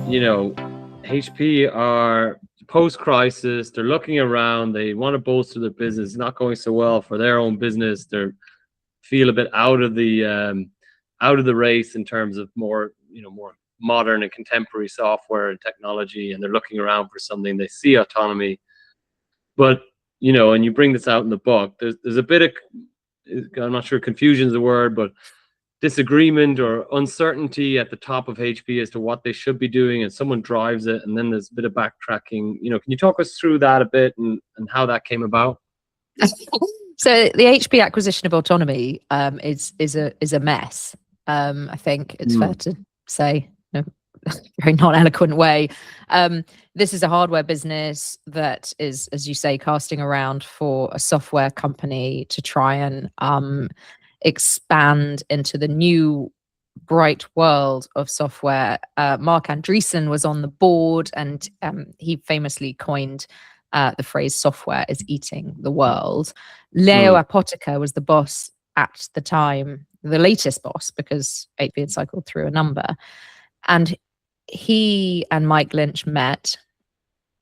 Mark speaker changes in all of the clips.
Speaker 1: You know, HP are post-crisis. They're looking around. They want to bolster their business. It's not going so well for their own business. They feel a bit out of the race in terms of more modern and contemporary software and technology. And they're looking around for something. They see autonomy, but and you bring this out in the book. There's a bit of, I'm not sure confusion is the word, but disagreement or uncertainty at the top of HP as to what they should be doing, and someone drives it, and then there's a bit of backtracking. Can you talk us through that a bit and how that came about?
Speaker 2: So the HP acquisition of Autonomy is a mess. I think it's fair to say, in a very non-eloquent way. This is a hardware business that is, as you say, casting around for a software company to try and expand into the new bright world of software. Mark Andreessen was on the board, and he famously coined the phrase "software is eating the world." Leo Apotheker was the boss at the time, the latest boss, because HP had cycled through a number, and he and Mike Lynch met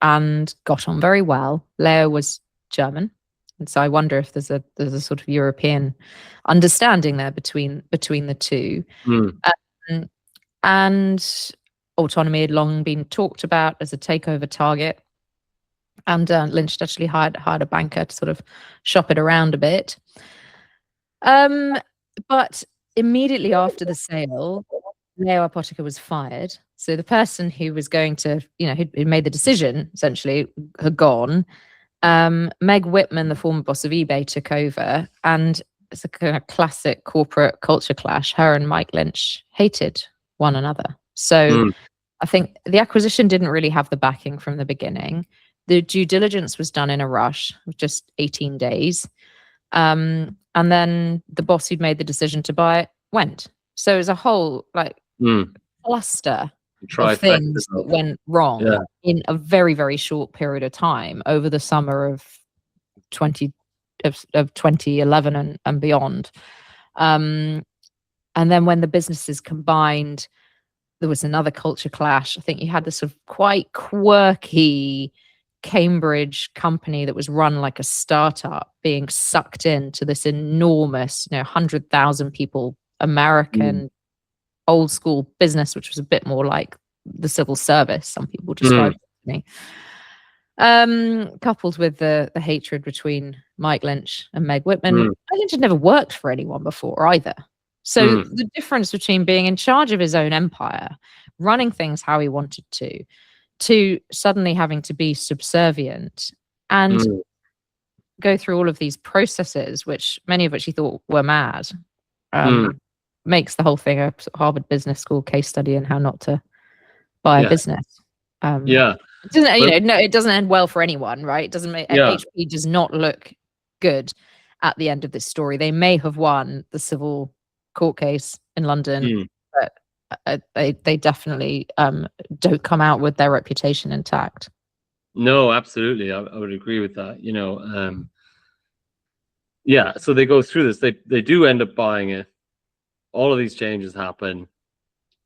Speaker 2: and got on very well. Leo was German. And so I wonder if there's a sort of European understanding there between the two. And Autonomy had long been talked about as a takeover target. And Lynch actually hired a banker to sort of shop it around a bit. But immediately after the sale, Leo Apotheker was fired. So the person who was going to, who made the decision, essentially, had gone. Meg Whitman, the former boss of eBay, took over, and it's a kind of classic corporate culture clash. Her and Mike Lynch hated one another. So I think the acquisition didn't really have the backing from the beginning. The due diligence was done in a rush, just 18 days. And then the boss who'd made the decision to buy it went. So it was a whole cluster of things that went wrong in a very, very short period of time over the summer of 2011 and beyond. And then when the businesses combined, there was another culture clash. I think you had this sort of quite quirky Cambridge company that was run like a startup being sucked into this enormous, 100,000 people American old school business, which was a bit more like the civil service, some people described it to me. Coupled with the hatred between Mike Lynch and Meg Whitman. Mike Lynch had never worked for anyone before either. So the difference between being in charge of his own empire, running things how he wanted to suddenly having to be subservient and go through all of these processes, which many of which he thought were mad, makes the whole thing a Harvard Business School case study in how not to buy a business. It doesn't, it doesn't end well for anyone, right? It doesn't make HP does not look good at the end of this story. They may have won the civil court case in London, but they definitely don't come out with their reputation intact.
Speaker 1: No, absolutely. I would agree with that. So they go through this. They do end up buying it. All of these changes happen,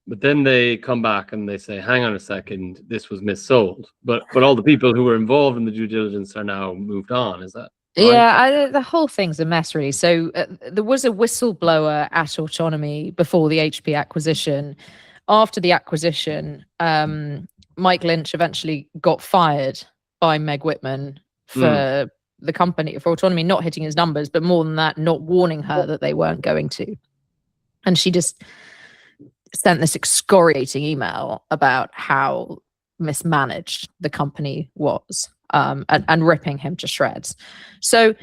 Speaker 1: but then they come back and they say, hang on a second, this was missold. But all the people who were involved in the due diligence are now moved on. Is that right?
Speaker 2: Yeah, the whole thing's a mess, really. So there was a whistleblower at Autonomy before the HP acquisition. After the acquisition, Mike Lynch eventually got fired by Meg Whitman for the company, for Autonomy not hitting his numbers, but more than that, not warning her that they weren't going to. And she just sent this excoriating email about how mismanaged the company was, and ripping him to shreds. So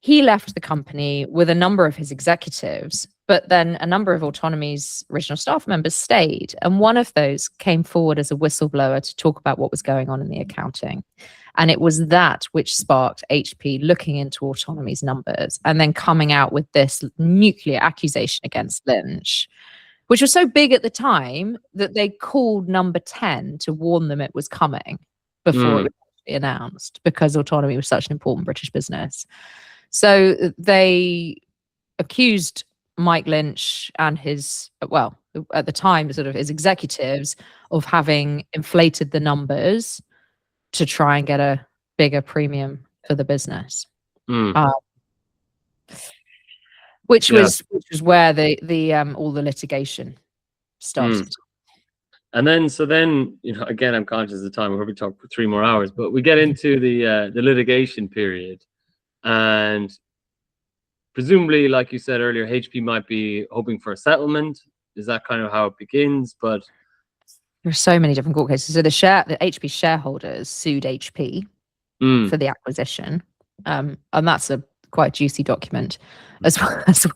Speaker 2: he left the company with a number of his executives, but then a number of Autonomy's original staff members stayed. And one of those came forward as a whistleblower to talk about what was going on in the accounting. And it was that which sparked HP looking into Autonomy's numbers and then coming out with this nuclear accusation against Lynch, which was so big at the time that they called number 10 to warn them it was coming before it was announced, because Autonomy was such an important British business. So they accused Mike Lynch and his, well, at the time, sort of his executives of having inflated the numbers to try and get a bigger premium for the business. Which was where the all the litigation started.
Speaker 1: And then, again, I'm conscious of the time. We'll probably talk for 3 more hours, but we get into the litigation period, and presumably, like you said earlier, HP might be hoping for a settlement. Is that kind of how it begins? But
Speaker 2: there's so many different court cases. So the HP shareholders sued HP for the acquisition, and that's a quite juicy document as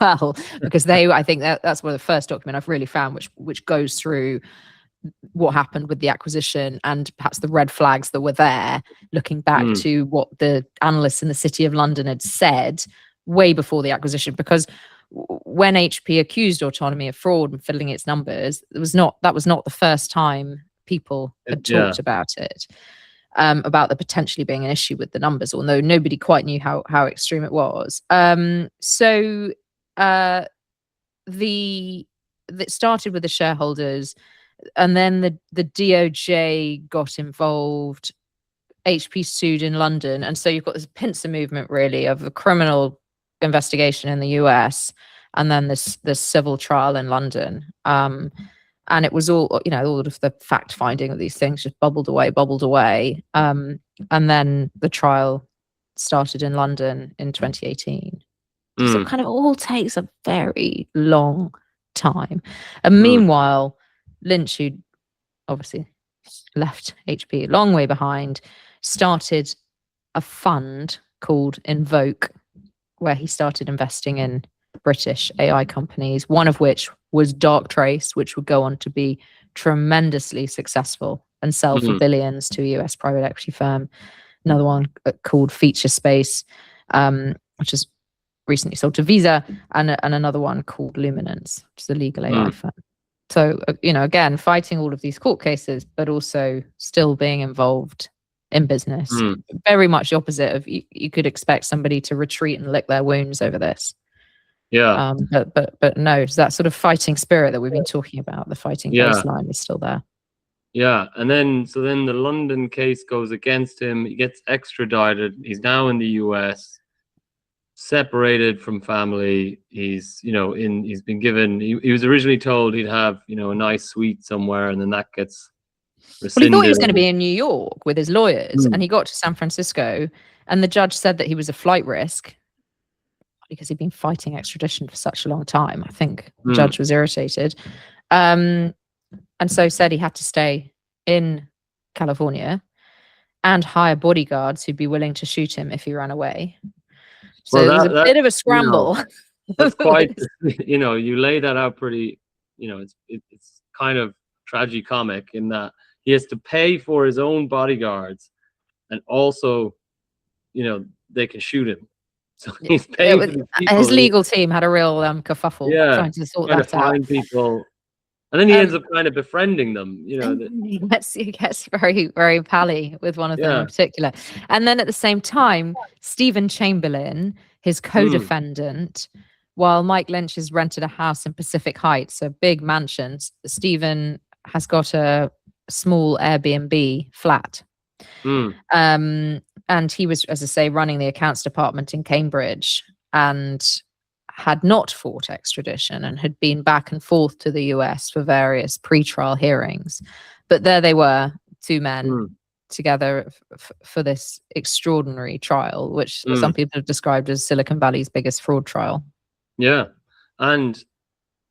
Speaker 2: well, because I think that's one of the first document I've really found which goes through what happened with the acquisition and perhaps the red flags that were there, looking back to what the analysts in the City of London had said way before the acquisition. Because when HP accused Autonomy of fraud and fiddling its numbers, that was not the first time people had talked about it, about there potentially being an issue with the numbers, although nobody quite knew how extreme it was. So it started with the shareholders, and then the DOJ got involved. HP sued in London, and so you've got this pincer movement really of a criminal investigation in the US, and then this civil trial in London. And it was all of the fact finding of these things just bubbled away. And then the trial started in London in 2018. So it kind of all takes a very long time. And meanwhile, Lynch, who obviously left HP a long way behind, started a fund called Invoke, where he started investing in British AI companies, one of which was Darktrace, which would go on to be tremendously successful and sell for billions to a US private equity firm. Another one called Feature Space, which is recently sold to Visa, and another one called Luminance, which is a legal AI firm. So, again, fighting all of these court cases, but also still being involved in business. Very much the opposite of you could expect somebody to retreat and lick their wounds over this.
Speaker 1: Yeah.
Speaker 2: But no, it's that sort of fighting spirit that we've been talking about. The fighting baseline is still there.
Speaker 1: Yeah. And then the London case goes against him. He gets extradited. He's now in the US, separated from family. He's been given, he was originally told he'd have, a nice suite somewhere, and then that gets rescinded.
Speaker 2: Well, he thought he was going to be in New York with his lawyers, and he got to San Francisco, and the judge said that he was a flight risk because he'd been fighting extradition for such a long time. I think the judge was irritated, and so said he had to stay in California and hire bodyguards who'd be willing to shoot him if he ran away. So it was a bit of a scramble.
Speaker 1: That's quite, you lay that out pretty, it's kind of tragicomic in that he has to pay for his own bodyguards, and also, they can shoot him. So he's paying for these people.
Speaker 2: His legal team had a real kerfuffle trying to sort that out.
Speaker 1: People. And then he ends up kind of befriending them,
Speaker 2: He gets very, very pally with one of them in particular. And then at the same time, Stephen Chamberlain, his co-defendant, while Mike Lynch has rented a house in Pacific Heights, a big mansion, Stephen has got a small Airbnb flat. And he was, as I say, running the accounts department in Cambridge, and had not fought extradition and had been back and forth to the US for various pre-trial hearings. But there they were, two men together for this extraordinary trial, which some people have described as Silicon Valley's biggest fraud trial.
Speaker 1: Yeah. And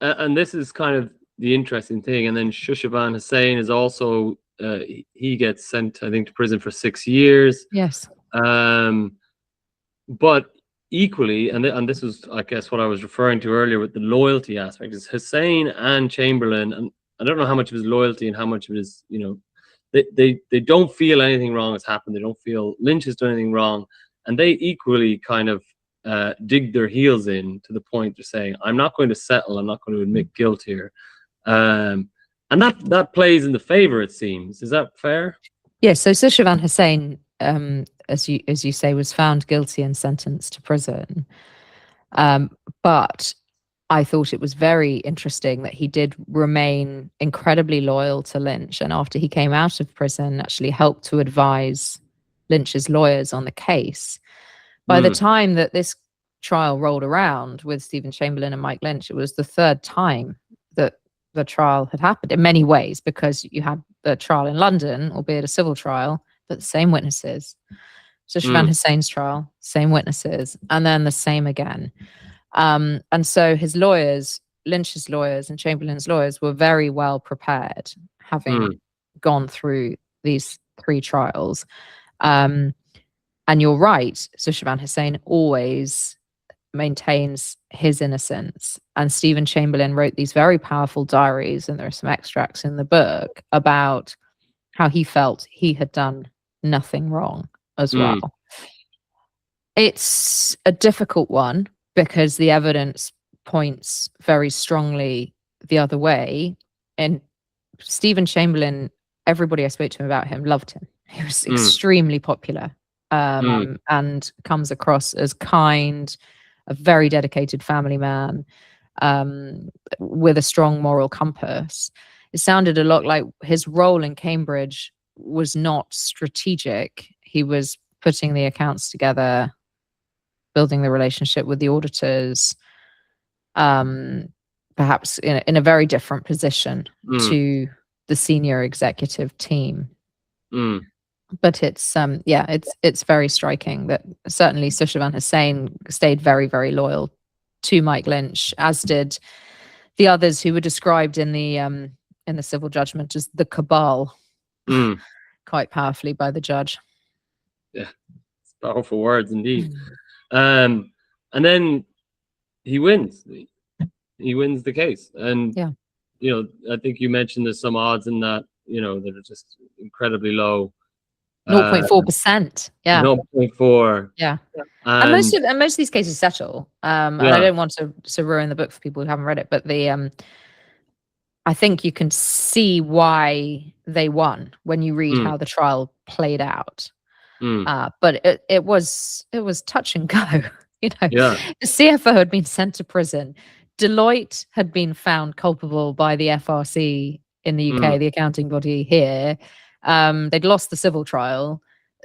Speaker 1: this is kind of the interesting thing. And then Shushavan Hussain is also, he gets sent, I think, to prison for 6 years.
Speaker 2: Yes.
Speaker 1: But equally, and this was, I guess, what I was referring to earlier with the loyalty aspect, is Hussain and Chamberlain, and I don't know how much of his loyalty and how much of it is, they don't feel anything wrong has happened. They don't feel Lynch has done anything wrong, and they equally kind of dig their heels in to the point of saying, I'm not going to settle, I'm not going to admit guilt here. And that plays in the favor, it seems. Is that fair?
Speaker 2: Yes, so Shushavan Hussain as you say, was found guilty and sentenced to prison. But I thought it was very interesting that he did remain incredibly loyal to Lynch, and after he came out of prison, actually helped to advise Lynch's lawyers on the case. By the time that this trial rolled around with Stephen Chamberlain and Mike Lynch, it was the third time that the trial had happened in many ways, because you had the trial in London, albeit a civil trial, but the same witnesses. So Siobhan Hussein's trial, same witnesses, and then the same again. And so his lawyers, Lynch's lawyers and Chamberlain's lawyers, were very well prepared, having gone through these 3 trials. And you're right, Siobhan Hussein always maintains his innocence. And Stephen Chamberlain wrote these very powerful diaries, and there are some extracts in the book about how he felt he had done nothing wrong as well. It's a difficult one, because the evidence points very strongly the other way. And Stephen Chamberlain, everybody I spoke to about him loved him. He was extremely popular, and comes across as kind, a very dedicated family man, with a strong moral compass. It sounded a lot like his role in Cambridge was not strategic. He was putting the accounts together, building the relationship with the auditors, perhaps in a very different position to the senior executive team. But it's very striking that certainly Siobhan Hussein stayed very, very loyal to Mike Lynch, as did the others who were described in the civil judgment as the cabal, quite powerfully by the judge.
Speaker 1: Yeah, it's powerful words indeed. And then he wins. He wins the case, and I think you mentioned there's some odds in that, that are just incredibly low.
Speaker 2: 0.4%. Yeah.
Speaker 1: 0.4.
Speaker 2: Yeah. And most of these cases settle. And I don't want to ruin the book for people who haven't read it, but I think you can see why they won when you read how the trial played out. But it was touch and go. The CFO had been sent to prison. Deloitte had been found culpable by the FRC in the UK, the accounting body here. They'd lost the civil trial.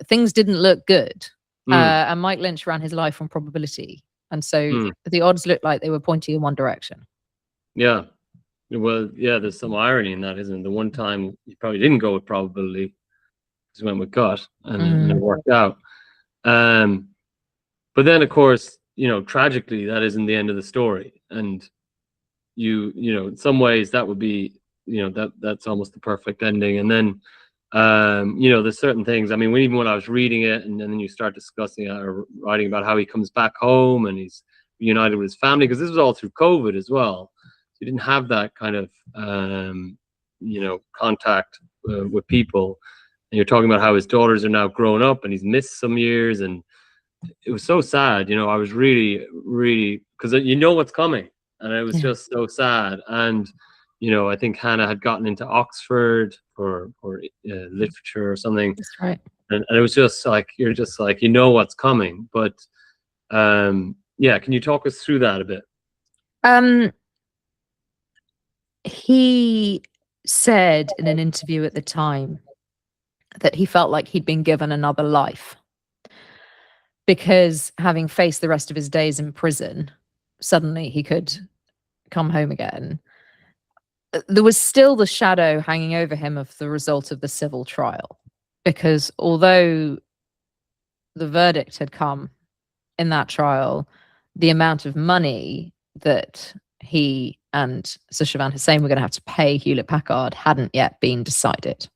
Speaker 2: Things didn't look good. And Mike Lynch ran his life on probability. And so the odds looked like they were pointing in one direction. Yeah.
Speaker 1: Well, there's some irony in that, isn't it? The one time you probably didn't go with probability, just went with gut, and it worked out. But then, of course, tragically, that isn't the end of the story. And in some ways that would be, that's almost the perfect ending. And then, there's certain things. I mean, even when I was reading it, and then you start discussing it or writing about how he comes back home and he's reunited with his family, because this was all through COVID as well. So he didn't have that kind of, contact with people. And you're talking about how his daughters are now grown up and he's missed some years, and it was so sad. I was really, really, because what's coming, and it was just so sad. And I think Hannah had gotten into Oxford for literature or something.
Speaker 2: That's right.
Speaker 1: And it was just like, you're just like, what's coming. But can you talk us through that a bit?
Speaker 2: He said in an interview at the time that he felt like he'd been given another life, because having faced the rest of his days in prison, suddenly he could come home again. There was still the shadow hanging over him of the result of the civil trial, because although the verdict had come in that trial, the amount of money that he and Siobhan Hussein were going to have to pay Hewlett Packard hadn't yet been decided.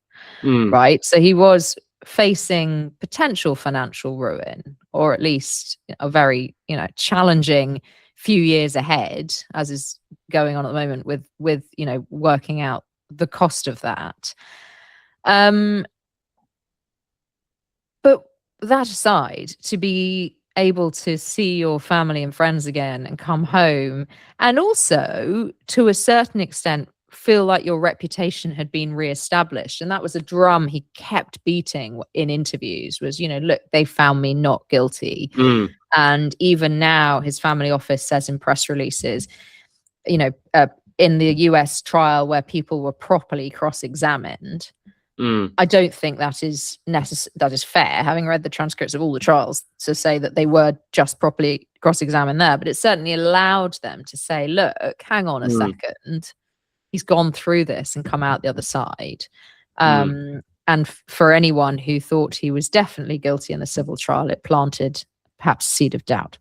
Speaker 2: Right? So he was facing potential financial ruin, or at least a very, challenging few years ahead, as is going on at the moment with working out the cost of that. But that aside, to be able to see your family and friends again and come home, and also to a certain extent feel like your reputation had been reestablished. And that was a drum he kept beating in interviews, was, look, they found me not guilty. And even now, his family office says in press releases, in the US trial where people were properly cross-examined, I don't think that is fair, having read the transcripts of all the trials, to say that they were just properly cross-examined there. But it certainly allowed them to say, look, hang on a second. He's gone through this and come out the other side. And for anyone who thought he was definitely guilty in the civil trial, it planted perhaps a seed of doubt.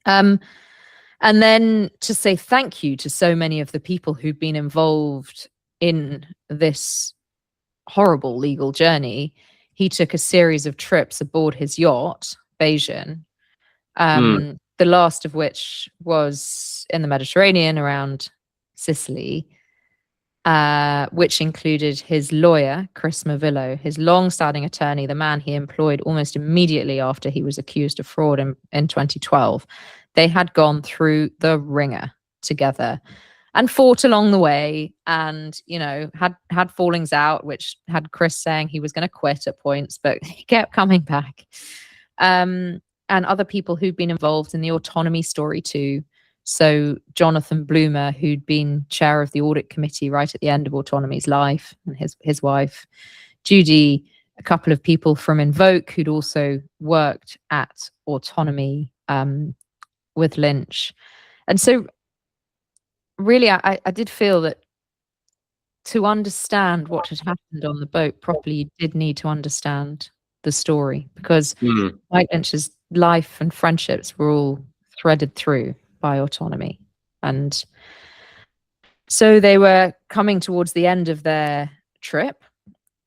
Speaker 2: And then to say thank you to so many of the people who've been involved in this horrible legal journey, he took a series of trips aboard his yacht, Bayesian, the last of which was in the Mediterranean around Sicily, which included his lawyer, Chris Mavillo, his long-standing attorney, the man he employed almost immediately after he was accused of fraud in 2012. They had gone through the ringer together and fought along the way, and had fallings out, which had Chris saying he was going to quit at points, but he kept coming back. And other people who'd been involved in the Autonomy story too. So Jonathan Bloomer, who'd been chair of the audit committee right at the end of Autonomy's life, and his wife, Judy, a couple of people from Invoke who'd also worked at Autonomy with Lynch. And so really, I did feel that to understand what had happened on the boat properly, you did need to understand the story, because Mike Lynch's life and friendships were all threaded through by Autonomy. And so they were coming towards the end of their trip,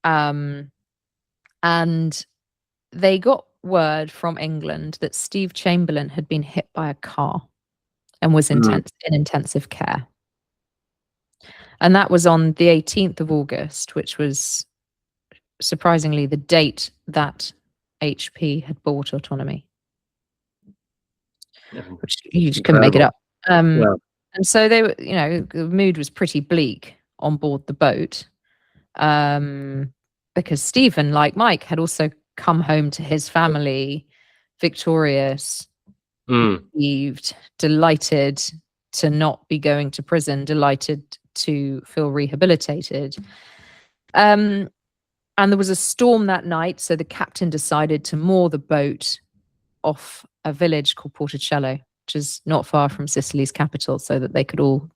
Speaker 2: and they got word from England that Steve Chamberlain had been hit by a car and was in intensive care. And that was on the 18th of August, which was surprisingly the date that HP had bought Autonomy. Which you just couldn't make it up. And so they were, the mood was pretty bleak on board the boat, because Stephen, like Mike, had also come home to his family victorious, relieved, delighted to not be going to prison, delighted to feel rehabilitated. And there was a storm that night, so the captain decided to moor the boat off a village called Porticello, which is not far from Sicily's capital, so that they could all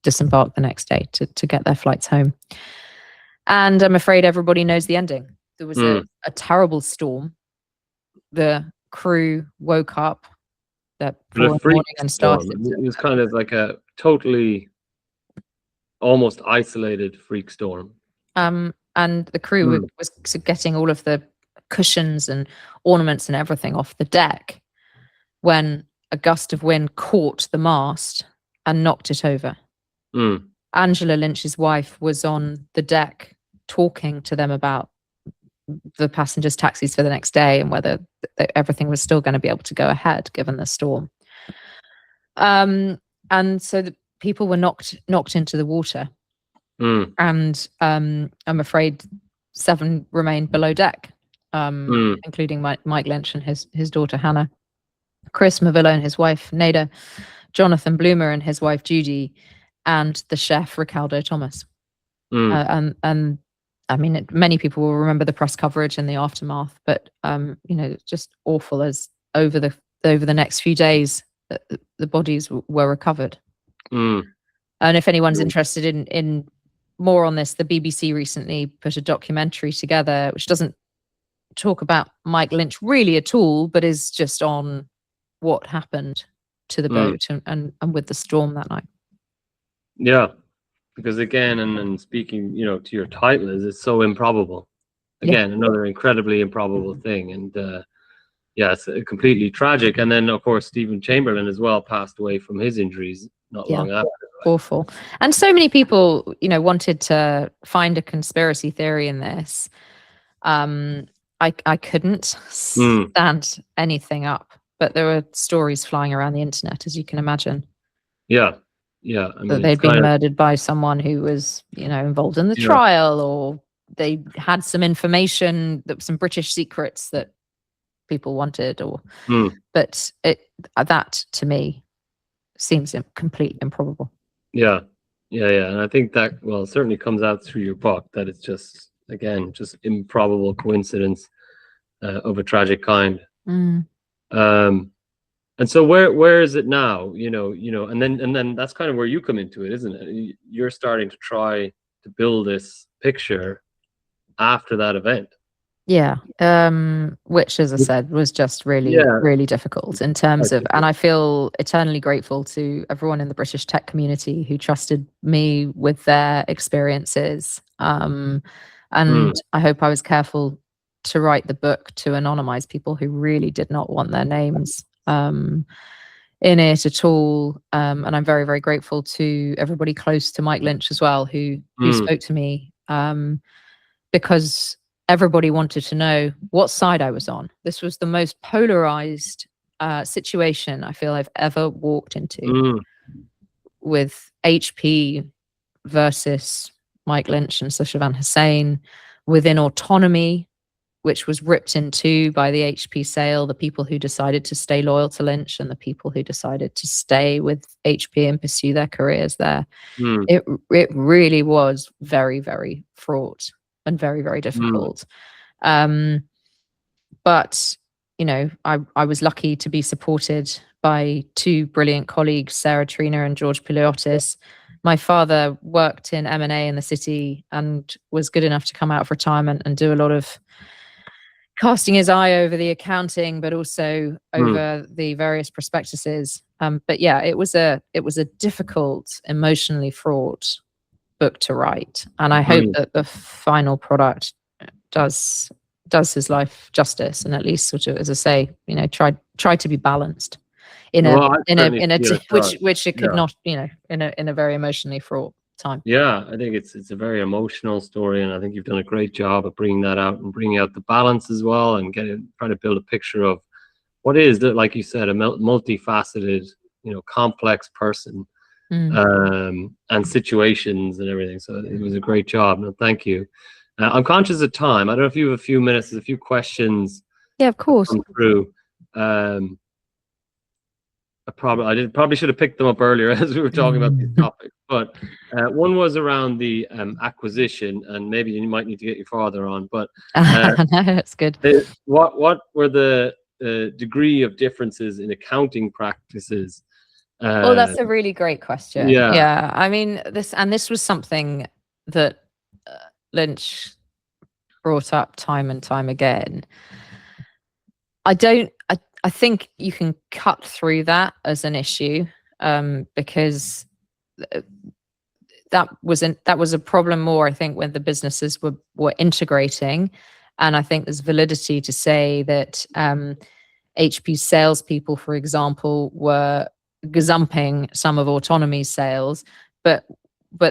Speaker 2: disembark the next day to get their flights home. And I'm afraid everybody knows the ending. There was a terrible storm. The crew woke up that morning and started.
Speaker 1: It was kind of like a totally almost isolated freak storm.
Speaker 2: And the crew was getting all of the cushions and ornaments and everything off the deck when a gust of wind caught the mast and knocked it over. Angela Lynch's wife was on the deck talking to them about the passengers' taxis for the next day and whether everything was still going to be able to go ahead given the storm. And so the people were knocked into the water. And I'm afraid 7 remained below deck, including Mike Lynch and his daughter Hannah, Chris Mavillo and his wife Nada, Jonathan Bloomer and his wife Judy, and the chef Riccardo Thomas. And I mean, many people will remember the press coverage and the aftermath, but just awful as over the next few days the bodies were recovered. And if anyone's interested in more on this, the BBC recently put a documentary together which doesn't talk about Mike Lynch really at all, but is just on what happened to the boat and with the storm that night.
Speaker 1: Yeah, because again, and speaking, to your title, is it's so improbable. Again, another incredibly improbable thing, and it's completely tragic. And then, of course, Stephen Chamberlain as well passed away from his injuries not long after.
Speaker 2: Awful. And so many people, wanted to find a conspiracy theory in this. I couldn't stand anything up, but there were stories flying around the internet, as you can imagine.
Speaker 1: Yeah, Yeah, I
Speaker 2: that
Speaker 1: mean, it's
Speaker 2: they'd been
Speaker 1: kind of,
Speaker 2: murdered by someone who was, involved in the
Speaker 1: yeah.
Speaker 2: trial, or they had some information, that some British secrets that people wanted, or
Speaker 1: Hmm.
Speaker 2: but that to me seems completely improbable.
Speaker 1: Yeah, yeah, and I think that, well, it certainly comes out through your book that it's just, again, just improbable coincidence of a tragic kind.
Speaker 2: Mm.
Speaker 1: And so where is it now? And then that's kind of where you come into it, isn't it? You're starting to try to build this picture after that event.
Speaker 2: Yeah, which, as I said, was just really,
Speaker 1: Yeah,
Speaker 2: really difficult in terms of, and I feel eternally grateful to everyone in the British tech community who trusted me with their experiences. And I hope I was careful to write the book to anonymize people who really did not want their names in it at all. And I'm very, very grateful to everybody close to Mike Lynch as well, who spoke to me, because everybody wanted to know what side I was on. This was the most polarized situation I feel I've ever walked into, with HP versus Mike Lynch and Van Hussein, within Autonomy, which was ripped in two by the HP sale, the people who decided to stay loyal to Lynch and the people who decided to stay with HP and pursue their careers there. It really was very, very fraught and very, very difficult. But, I was lucky to be supported by two brilliant colleagues, Sarah Trina and George Piliotis. My father worked in M&A in the city and was good enough to come out of retirement and do a lot of casting his eye over the accounting, but also over the various prospectuses. But yeah, it was a difficult, emotionally fraught book to write, and I hope that the final product does his life justice, and at least sort of, as I say, try to be balanced in a which it could not, in a very emotionally fraught time.
Speaker 1: Yeah, I think it's a very emotional story, and I think you've done a great job of bringing that out and bringing out the balance as well, and trying to build a picture of what is that, like you said, a multifaceted, complex person, and situations and everything. So it was a great job. No, thank you. I'm conscious of time. I don't know if you have a few minutes. There's a few questions.
Speaker 2: Yeah, of course.
Speaker 1: Come through. I probably should have picked them up earlier as we were talking about these topics. But one was around the acquisition, and maybe you might need to get your father on. But
Speaker 2: no, that's good.
Speaker 1: What were the degree of differences in accounting practices?
Speaker 2: Oh, that's a really great question. Yeah. I mean, this was something that Lynch brought up time and time again. I think you can cut through that as an issue, because that was a problem more, I think, when the businesses were integrating. And I think there's validity to say that HP salespeople, for example, were gazumping some of Autonomy's sales, but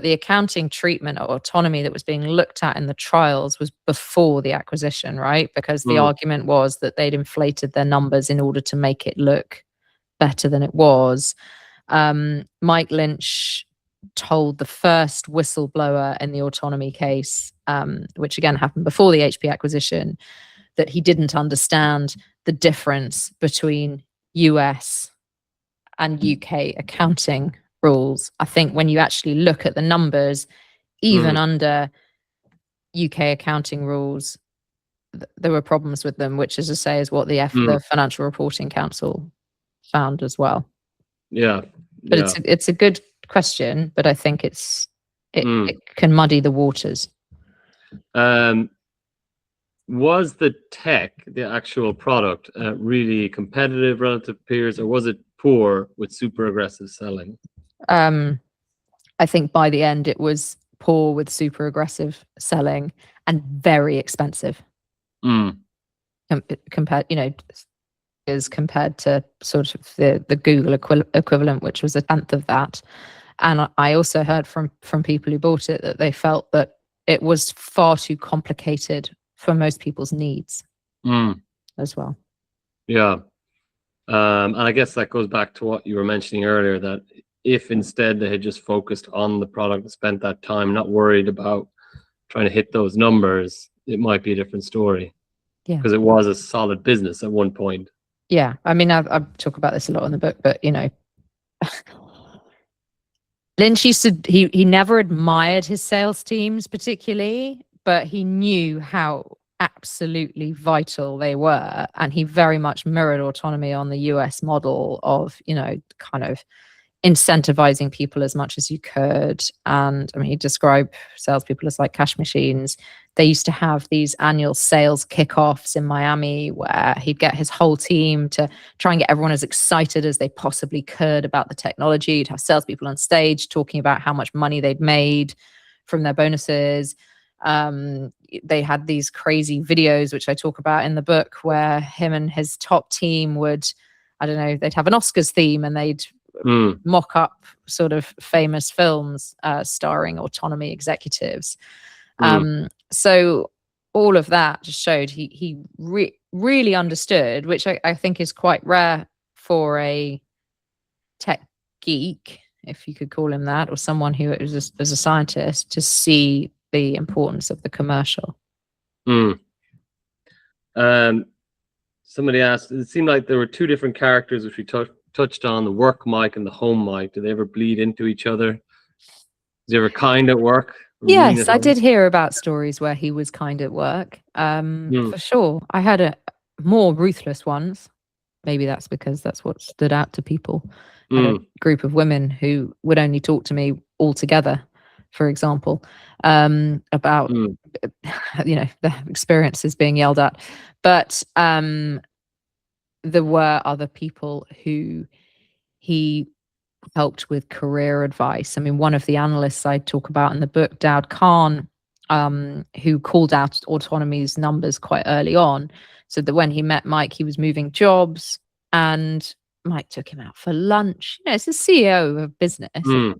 Speaker 2: the accounting treatment of Autonomy that was being looked at in the trials was before the acquisition, right? Because the argument was that they'd inflated their numbers in order to make it look better than it was. Mike Lynch told the first whistleblower in the Autonomy case, which again happened before the HP acquisition, that he didn't understand the difference between US and UK accounting rules. I think when you actually look at the numbers, even under UK accounting rules, there were problems with them, which, as I say, is what the Financial Reporting Council found as well.
Speaker 1: Yeah,
Speaker 2: but it's a good question, but I think it can muddy the waters.
Speaker 1: Was the tech, the actual product, really competitive relative to peers, or was it poor with super aggressive selling?
Speaker 2: I think by the end it was poor with super aggressive selling and very expensive. Compared to sort of the Google equivalent, which was a tenth of that. And I also heard from people who bought it that they felt that it was far too complicated for most people's needs as well.
Speaker 1: Yeah. And I guess that goes back to what you were mentioning earlier, that if instead they had just focused on the product and spent that time, not worried about trying to hit those numbers, it might be a different story.
Speaker 2: Yeah.
Speaker 1: Because it was a solid business at one point.
Speaker 2: Yeah. I mean, I talk about this a lot in the book, but you know, Lynch used to, he never admired his sales teams particularly, but he knew how absolutely vital they were. And he very much mirrored Autonomy on the US model of, you know, kind of incentivizing people as much as you could. And I mean, he described salespeople as like cash machines. They used to have these annual sales kickoffs in Miami where he'd get his whole team to try and get everyone as excited as they possibly could about the technology. He'd have salespeople on stage talking about how much money they'd made from their bonuses. They had these crazy videos, which I talk about in the book, where him and his top team would, I don't know, they'd have an Oscars theme and they'd mock up sort of famous films starring Autonomy executives. So all of that just showed he really understood, which I think is quite rare for a tech geek, if you could call him that, or someone who is a scientist, to see the importance of the commercial.
Speaker 1: Somebody asked, it seemed like there were two different characters which we touched on, the work Mike and the home Mike. Do they ever bleed into each other? Is he ever kind at work?
Speaker 2: Yes, I did hear about stories where he was kind at work. For sure. I had a more ruthless ones. Maybe that's because that's what stood out to people. I had a group of women who would only talk to me all together, for example, about you know, the experiences being yelled at. But there were other people who he helped with career advice. I mean, one of the analysts I talk about in the book, Dowd Khan, who called out Autonomy's numbers quite early on, said that when he met Mike, he was moving jobs, and Mike took him out for lunch. You know, it's the CEO of a business.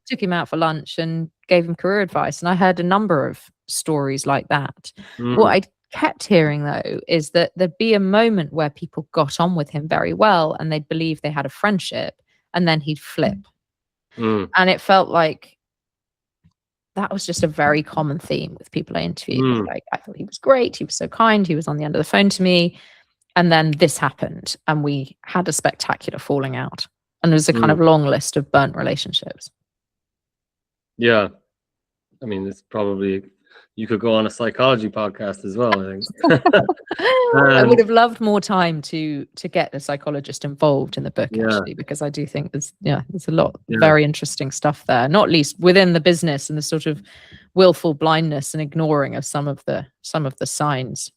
Speaker 2: Took him out for lunch and gave him career advice. And I heard a number of stories like that. What I kept hearing, though, is that there'd be a moment where people got on with him very well and they'd believe they had a friendship, and then he'd flip. And it felt like that was just a very common theme with people I interviewed. Like, I thought he was great. He was so kind. He was on the end of the phone to me. And then this happened and we had a spectacular falling out. And there's a kind of long list of burnt relationships.
Speaker 1: Yeah. I mean, it's probably, you could go on a psychology podcast as well, I think.
Speaker 2: I would have loved more time to get a psychologist involved in the book, actually, because I do think there's a lot of very interesting stuff there, not least within the business and the sort of willful blindness and ignoring of some of the signs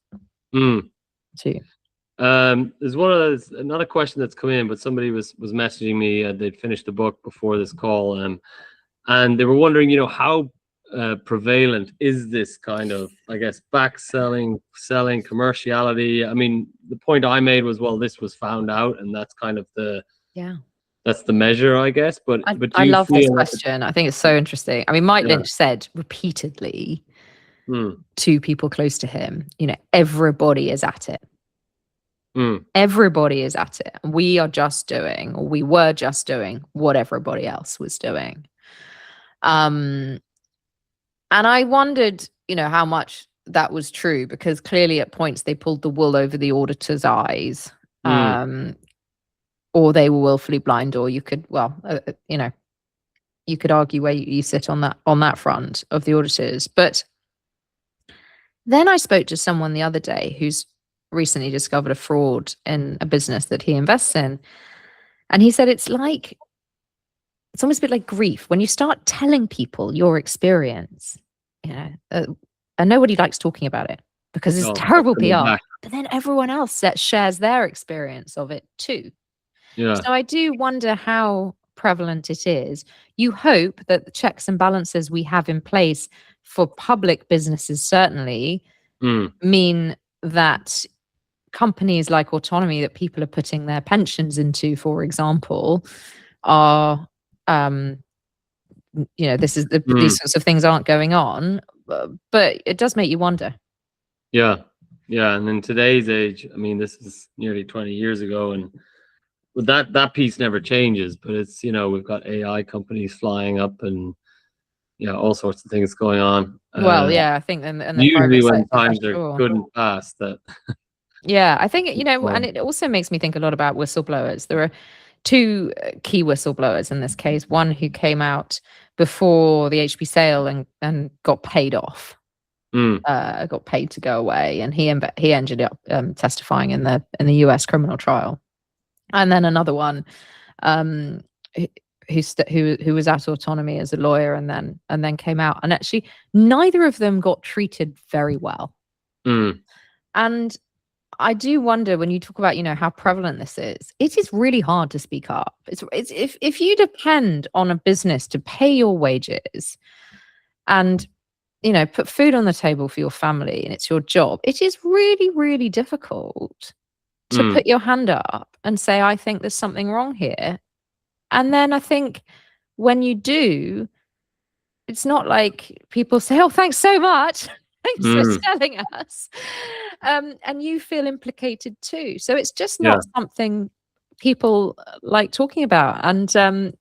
Speaker 2: too.
Speaker 1: There's another question that's come in, but somebody was messaging me. They'd finished the book before this call, and they were wondering, you know, how prevalent is this kind of, I guess, selling commerciality? I mean, the point I made was, well, this was found out, and that's kind of that's the measure, I guess. But
Speaker 2: I love this question. I think it's so interesting. I mean, Mike Lynch said repeatedly to people close to him, you know, everybody is at it. Everybody is at it. We were just doing what everybody else was doing. And I wondered, you know, how much that was true, because clearly at points they pulled the wool over the auditor's eyes, or they were willfully blind, or you could, you know, you could argue where you sit on that front of the auditors. But then I spoke to someone the other day who's recently discovered a fraud in a business that he invests in. And he said it's almost a bit like grief. When you start telling people your experience, you know, and nobody likes talking about it because it's terrible PR, but then everyone else shares their experience of it too. So I do wonder how prevalent it is. You hope that the checks and balances we have in place for public businesses certainly mean that companies like Autonomy that people are putting their pensions into, for example, are, you know, these sorts of things aren't going on, but it does make you wonder. Yeah.
Speaker 1: And in today's age, I mean, this is nearly 20 years ago, and that piece never changes, but it's, we've got AI companies flying up and all sorts of things going on.
Speaker 2: Well, yeah, I think in the
Speaker 1: Usually
Speaker 2: private
Speaker 1: when
Speaker 2: sector,
Speaker 1: times
Speaker 2: for
Speaker 1: are
Speaker 2: sure.
Speaker 1: good and past, that
Speaker 2: Yeah, I think, and it also makes me think a lot about whistleblowers. There are two key whistleblowers in this case. One who came out before the HP sale and got paid off, got paid to go away, and he ended up testifying in the US criminal trial. And then another one, who was at Autonomy as a lawyer and then came out, and actually neither of them got treated very well. And I do wonder, when you talk about how prevalent this is, it is really hard to speak up. It's if you depend on a business to pay your wages and put food on the table for your family, and it's your job, it is really, really difficult to put your hand up and say, I think there's something wrong here. And then I think when you do, it's not like people say, oh, thanks so much. Thanks for telling us. And you feel implicated too. So it's just not something people like talking about. And I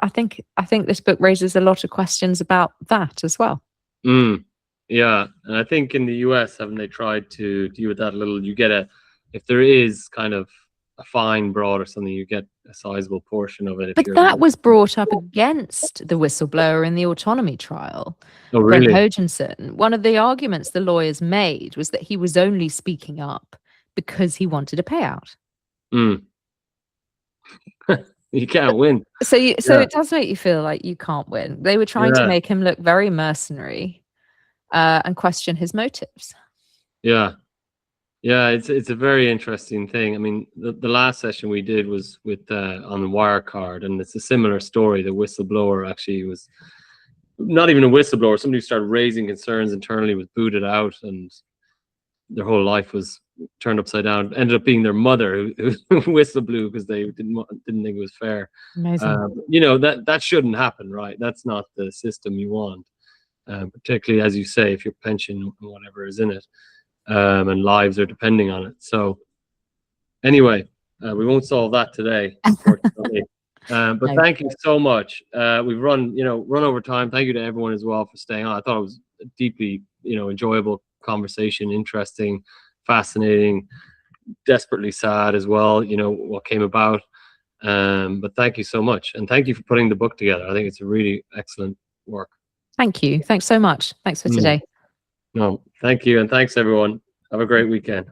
Speaker 2: think this book raises a lot of questions about that as well.
Speaker 1: Yeah. And I think in the US, haven't they tried to deal with that a little? You get if there is kind of a fine brought or something, you get a sizable portion of it.
Speaker 2: But that was brought up against the whistleblower in the Autonomy trial.
Speaker 1: Oh, really?
Speaker 2: Greg Hogenson. One of the arguments the lawyers made was that he was only speaking up because he wanted a payout.
Speaker 1: You can't win.
Speaker 2: So it does make you feel like you can't win. They were trying to make him look very mercenary and question his motives.
Speaker 1: Yeah. Yeah, it's a very interesting thing. I mean, the last session we did was with on the Wirecard, and it's a similar story. The whistleblower actually was not even a whistleblower. Somebody who started raising concerns internally was booted out, and their whole life was turned upside down. Ended up being their mother who whistleblew because they didn't think it was fair.
Speaker 2: Amazing.
Speaker 1: That shouldn't happen, right? That's not the system you want, particularly as you say, if your pension or whatever is in it. And lives are depending on it. So anyway, we won't solve that today, unfortunately. But thank you so much. We've run over time. Thank you to everyone as well for staying on. I thought it was a deeply, enjoyable conversation, interesting, fascinating, desperately sad as well, what came about. But thank you so much. And thank you for putting the book together. I think it's a really excellent work.
Speaker 2: Thank you. Thanks so much. Thanks for today.
Speaker 1: No, thank you. And thanks, everyone. Have a great weekend.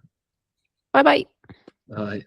Speaker 2: Bye-bye.
Speaker 1: Bye.